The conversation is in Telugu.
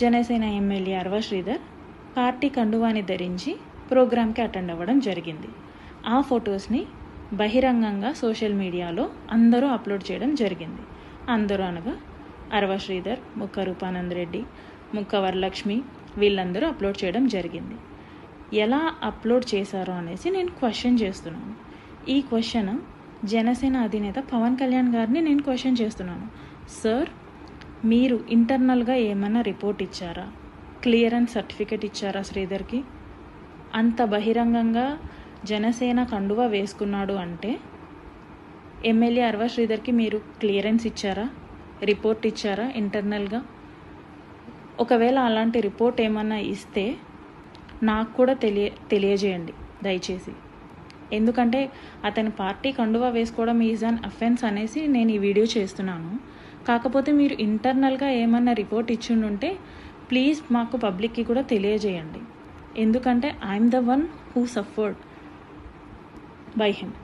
జనసేన ఎమ్మెల్యే అరవ శ్రీధర్ పార్టీ కండువాని ధరించి ప్రోగ్రామ్కి అటెండ్ అవ్వడం జరిగింది. ఆ ఫొటోస్ని బహిరంగంగా సోషల్ మీడియాలో అందరూ అప్లోడ్ చేయడం జరిగింది. అందరూ అనగా అరవ శ్రీధర్, ముక్క రూపానంద్ రెడ్డి, ముక్క వరలక్ష్మి వీళ్ళందరూ అప్లోడ్ చేయడం జరిగింది. ఎలా అప్లోడ్ చేశారో అనేసి నేను క్వశ్చన్ చేస్తున్నాను. ఈ క్వశ్చన్ జనసేన అధినేత పవన్ కళ్యాణ్ గారిని నేను క్వశ్చన్ చేస్తున్నాను. సార్, మీరు ఇంటర్నల్గా ఏమైనా రిపోర్ట్ ఇచ్చారా? క్లియరెన్స్ సర్టిఫికేట్ ఇచ్చారా శ్రీధర్కి? అంత బహిరంగంగా జనసేన కండువా వేసుకున్నాడు అంటే ఎమ్మెల్యే అరవ శ్రీధర్కి మీరు క్లియరెన్స్ ఇచ్చారా? రిపోర్ట్ ఇచ్చారా ఇంటర్నల్గా? ఒకవేళ అలాంటి రిపోర్ట్ ఏమన్నా ఇస్తే నాకు కూడా తెలియజేయండి దయచేసి. ఎందుకంటే అతని పార్టీ కండువా వేసుకోవడం ఈజ్ అన్ అఫెన్స్ అనేసి నేను ఈ వీడియో చేస్తున్నాను. కాకపోతే మీరు ఇంటర్నల్గా ఏమన్నా రిపోర్ట్ ఇచ్చిండుంటే ప్లీజ్ మాకు పబ్లిక్కి కూడా తెలియజేయండి. ఎందుకంటే I'm the one who suffered by him.